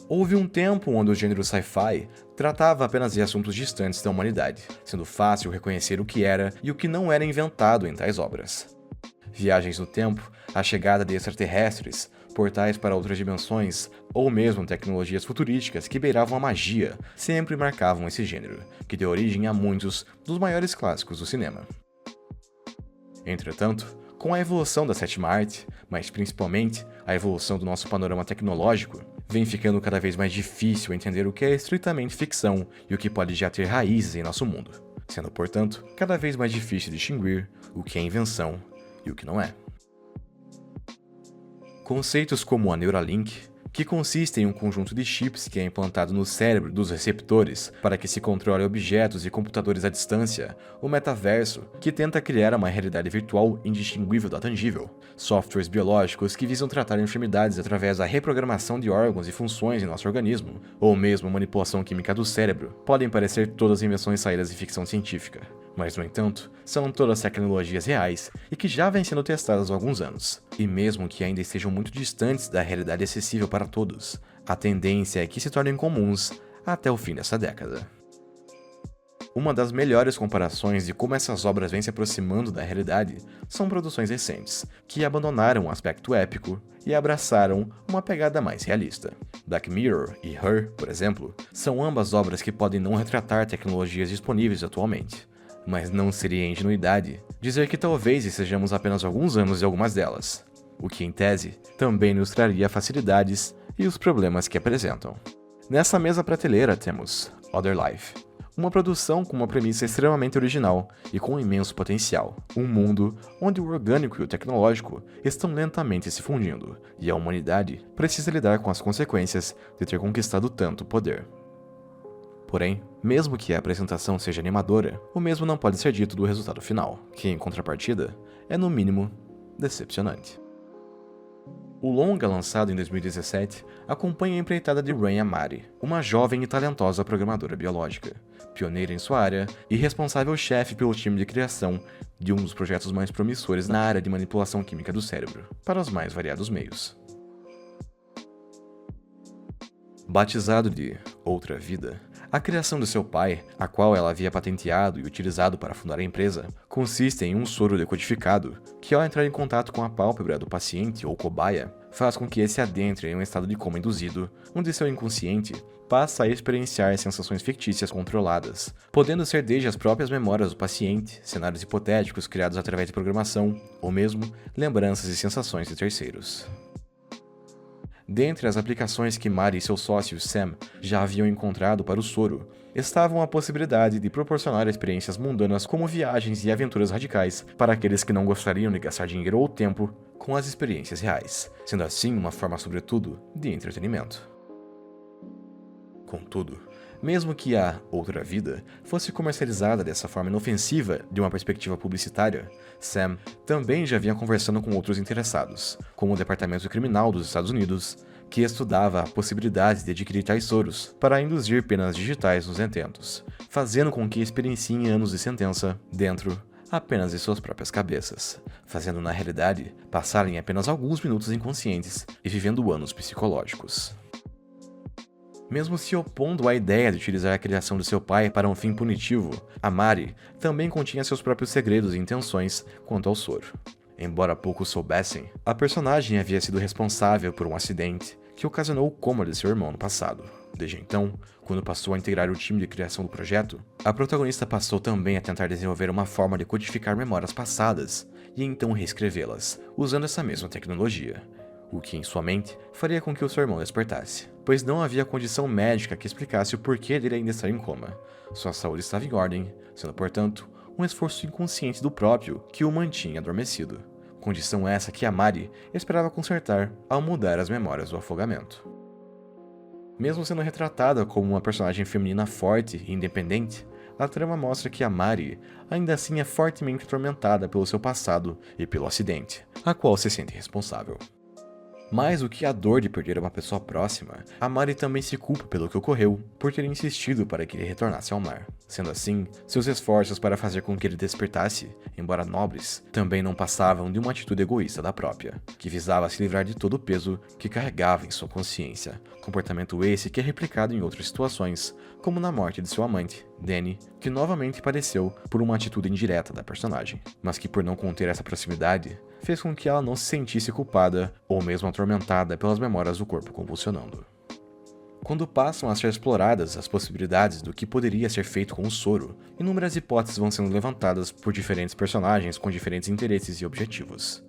Houve um tempo onde o gênero sci-fi tratava apenas de assuntos distantes da humanidade, sendo fácil reconhecer o que era e o que não era inventado em tais obras. Viagens no tempo, a chegada de extraterrestres, portais para outras dimensões, ou mesmo tecnologias futurísticas que beiravam a magia, sempre marcavam esse gênero, que deu origem a muitos dos maiores clássicos do cinema. Entretanto, com a evolução da sétima arte, mas principalmente a evolução do nosso panorama tecnológico, vem ficando cada vez mais difícil entender o que é estritamente ficção e o que pode já ter raízes em nosso mundo, sendo, portanto, cada vez mais difícil distinguir o que é invenção e o que não é. Conceitos como a Neuralink, que consiste em um conjunto de chips que é implantado no cérebro dos receptores para que se controle objetos e computadores à distância, o metaverso, que tenta criar uma realidade virtual indistinguível da tangível, softwares biológicos que visam tratar enfermidades através da reprogramação de órgãos e funções em nosso organismo, ou mesmo a manipulação química do cérebro, podem parecer todas invenções saídas de ficção científica. Mas, no entanto, são todas tecnologias reais e que já vêm sendo testadas há alguns anos. E mesmo que ainda estejam muito distantes da realidade acessível para todos, a tendência é que se tornem comuns até o fim dessa década. Uma das melhores comparações de como essas obras vêm se aproximando da realidade são produções recentes, que abandonaram o aspecto épico e abraçaram uma pegada mais realista. Black Mirror e Her, por exemplo, são ambas obras que podem não retratar tecnologias disponíveis atualmente. Mas não seria ingenuidade dizer que talvez estejamos apenas alguns anos de algumas delas, o que, em tese, também nos traria facilidades e os problemas que apresentam. Nessa mesma prateleira temos Other Life, uma produção com uma premissa extremamente original e com um imenso potencial, um mundo onde o orgânico e o tecnológico estão lentamente se fundindo, e a humanidade precisa lidar com as consequências de ter conquistado tanto poder. Porém, mesmo que a apresentação seja animadora, o mesmo não pode ser dito do resultado final, que, em contrapartida, é no mínimo decepcionante. O longa, lançado em 2017, acompanha a empreitada de Rain Amari, uma jovem e talentosa programadora biológica, pioneira em sua área e responsável chefe pelo time de criação de um dos projetos mais promissores na área de manipulação química do cérebro, para os mais variados meios. Batizado de Outra Vida, a criação do seu pai, a qual ela havia patenteado e utilizado para fundar a empresa, consiste em um soro decodificado que, ao entrar em contato com a pálpebra do paciente ou cobaia, faz com que esse adentre em um estado de coma induzido, onde seu inconsciente passa a experienciar sensações fictícias controladas, podendo ser desde as próprias memórias do paciente, cenários hipotéticos criados através de programação, ou mesmo lembranças e sensações de terceiros. Dentre as aplicações que Mari e seu sócio Sam já haviam encontrado para o soro, estavam a possibilidade de proporcionar experiências mundanas como viagens e aventuras radicais para aqueles que não gostariam de gastar dinheiro ou tempo com as experiências reais, sendo assim uma forma, sobretudo, de entretenimento. Contudo, mesmo que a Outra Vida fosse comercializada dessa forma inofensiva de uma perspectiva publicitária, Sam também já vinha conversando com outros interessados, como o Departamento Criminal dos Estados Unidos, que estudava a possibilidade de adquirir tais soros para induzir penas digitais nos detentos, fazendo com que experienciem anos de sentença dentro apenas de suas próprias cabeças, fazendo na realidade passarem apenas alguns minutos inconscientes e vivendo anos psicológicos. Mesmo se opondo à ideia de utilizar a criação de seu pai para um fim punitivo, a Mari também continha seus próprios segredos e intenções quanto ao soro. Embora poucos soubessem, a personagem havia sido responsável por um acidente que ocasionou o coma de seu irmão no passado. Desde então, quando passou a integrar o time de criação do projeto, a protagonista passou também a tentar desenvolver uma forma de codificar memórias passadas e então reescrevê-las, usando essa mesma tecnologia, o que em sua mente faria com que o seu irmão despertasse, pois não havia condição médica que explicasse o porquê dele ainda estar em coma. Sua saúde estava em ordem, sendo, portanto, um esforço inconsciente do próprio que o mantinha adormecido. Condição essa que a Mari esperava consertar ao mudar as memórias do afogamento. Mesmo sendo retratada como uma personagem feminina forte e independente, a trama mostra que a Mari ainda assim é fortemente atormentada pelo seu passado e pelo acidente, a qual se sente responsável. Mais do que a dor de perder uma pessoa próxima, a Mari também se culpa pelo que ocorreu por ter insistido para que ele retornasse ao mar. Sendo assim, seus esforços para fazer com que ele despertasse, embora nobres, também não passavam de uma atitude egoísta da própria, que visava se livrar de todo o peso que carregava em sua consciência. Comportamento esse que é replicado em outras situações, como na morte de seu amante, Danny, que novamente padeceu por uma atitude indireta da personagem, mas que por não conter essa proximidade, fez com que ela não se sentisse culpada ou mesmo atormentada pelas memórias do corpo convulsionando. Quando passam a ser exploradas as possibilidades do que poderia ser feito com o soro, inúmeras hipóteses vão sendo levantadas por diferentes personagens com diferentes interesses e objetivos.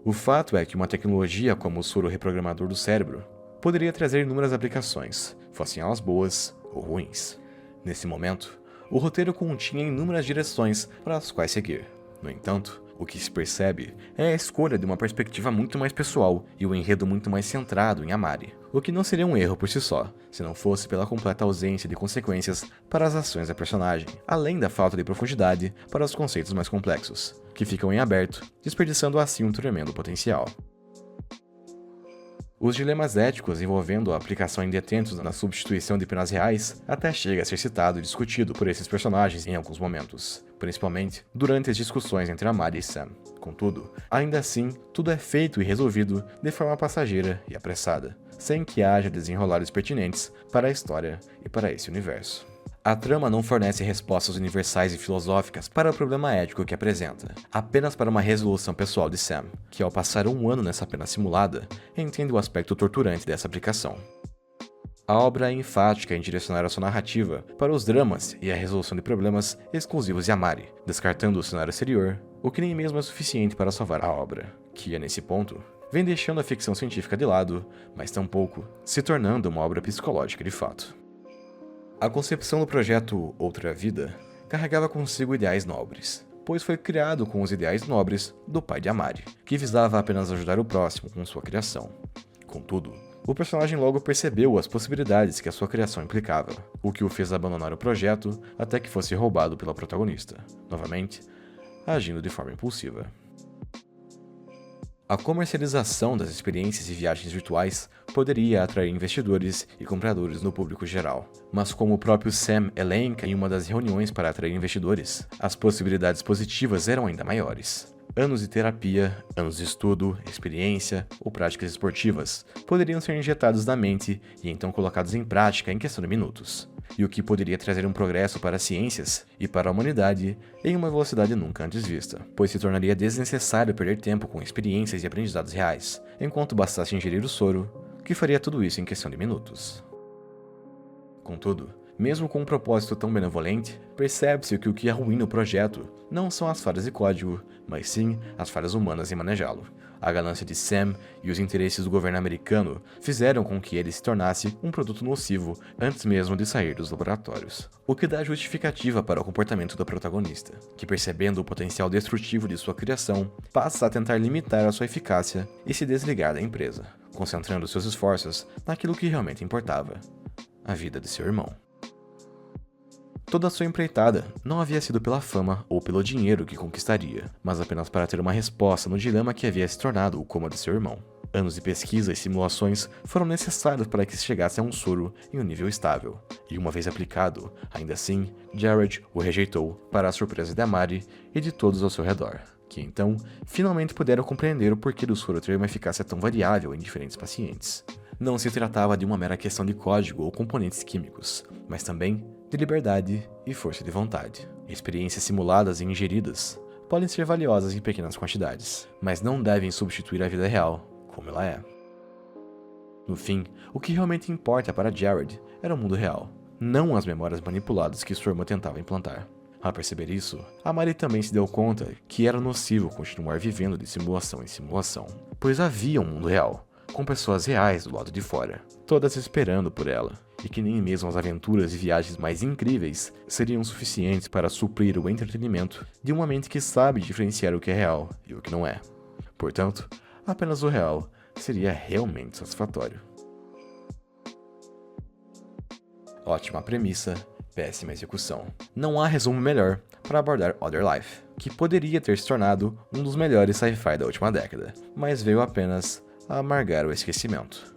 O fato é que uma tecnologia como o soro reprogramador do cérebro poderia trazer inúmeras aplicações, fossem elas boas ou ruins. Nesse momento, o roteiro continha inúmeras direções para as quais seguir. No entanto, o que se percebe é a escolha de uma perspectiva muito mais pessoal e o enredo muito mais centrado em Amari, o que não seria um erro por si só, se não fosse pela completa ausência de consequências para as ações da personagem, além da falta de profundidade para os conceitos mais complexos, que ficam em aberto, desperdiçando assim um tremendo potencial. Os dilemas éticos envolvendo a aplicação em detentos na substituição de penas reais até chega a ser citado e discutido por esses personagens em alguns momentos, principalmente durante as discussões entre Amari e Sam. Contudo, ainda assim, tudo é feito e resolvido de forma passageira e apressada, sem que haja desenrolares pertinentes para a história e para esse universo. A trama não fornece respostas universais e filosóficas para o problema ético que apresenta, apenas para uma resolução pessoal de Sam, que ao passar um ano nessa pena simulada, entende o aspecto torturante dessa aplicação. A obra é enfática em direcionar a sua narrativa para os dramas e a resolução de problemas exclusivos de Amari, descartando o cenário exterior, o que nem mesmo é suficiente para salvar a obra, que é nesse ponto, vem deixando a ficção científica de lado, mas tampouco se tornando uma obra psicológica de fato. A concepção do projeto Outra Vida carregava consigo ideais nobres, pois foi criado com os ideais nobres do pai de Amari, que visava apenas ajudar o próximo com sua criação. Contudo, o personagem logo percebeu as possibilidades que a sua criação implicava, o que o fez abandonar o projeto até que fosse roubado pela protagonista, novamente, agindo de forma impulsiva. A comercialização das experiências e viagens virtuais poderia atrair investidores e compradores no público geral, mas como o próprio Sam elenca em uma das reuniões para atrair investidores, as possibilidades positivas eram ainda maiores. Anos de terapia, anos de estudo, experiência ou práticas esportivas poderiam ser injetados na mente e então colocados em prática em questão de minutos, e o que poderia trazer um progresso para as ciências e para a humanidade em uma velocidade nunca antes vista, pois se tornaria desnecessário perder tempo com experiências e aprendizados reais, enquanto bastasse ingerir o soro, que faria tudo isso em questão de minutos. Contudo, mesmo com um propósito tão benevolente, percebe-se que o que arruína o projeto não são as falhas de código, mas sim as falhas humanas em manejá-lo. A ganância de Sam e os interesses do governo americano fizeram com que ele se tornasse um produto nocivo antes mesmo de sair dos laboratórios. O que dá justificativa para o comportamento da protagonista, que percebendo o potencial destrutivo de sua criação, passa a tentar limitar a sua eficácia e se desligar da empresa, concentrando seus esforços naquilo que realmente importava: a vida de seu irmão. Toda a sua empreitada não havia sido pela fama ou pelo dinheiro que conquistaria, mas apenas para ter uma resposta no dilema que havia se tornado o coma de seu irmão. Anos de pesquisa e simulações foram necessários para que se chegasse a um soro em um nível estável, e uma vez aplicado, ainda assim, Jared o rejeitou, para a surpresa de Amari e de todos ao seu redor, que então finalmente puderam compreender o porquê do soro ter uma eficácia tão variável em diferentes pacientes. Não se tratava de uma mera questão de código ou componentes químicos, mas também de liberdade e força de vontade. Experiências simuladas e ingeridas podem ser valiosas em pequenas quantidades, mas não devem substituir a vida real, como ela é. No fim, o que realmente importa para Jared era o mundo real, não as memórias manipuladas que sua irmã tentava implantar. Ao perceber isso, a Mari também se deu conta que era nocivo continuar vivendo de simulação em simulação, pois havia um mundo real, com pessoas reais do lado de fora, todas esperando por ela, e que nem mesmo as aventuras e viagens mais incríveis seriam suficientes para suprir o entretenimento de uma mente que sabe diferenciar o que é real e o que não é. Portanto, apenas o real seria realmente satisfatório. Ótima premissa, péssima execução. Não há resumo melhor para abordar Other Life, que poderia ter se tornado um dos melhores sci-fi da última década, mas veio apenas a amargar o esquecimento.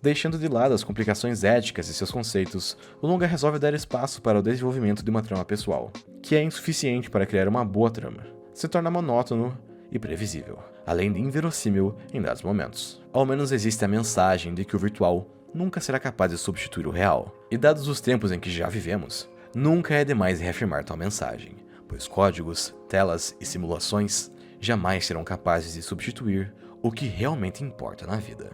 Deixando de lado as complicações éticas e seus conceitos, o longa resolve dar espaço para o desenvolvimento de uma trama pessoal, que é insuficiente para criar uma boa trama. Se torna monótono e previsível, além de inverossímil em dados momentos. Ao menos existe a mensagem de que o virtual nunca será capaz de substituir o real. E dados os tempos em que já vivemos, nunca é demais reafirmar tal mensagem, pois códigos, telas e simulações jamais serão capazes de substituir o que realmente importa na vida.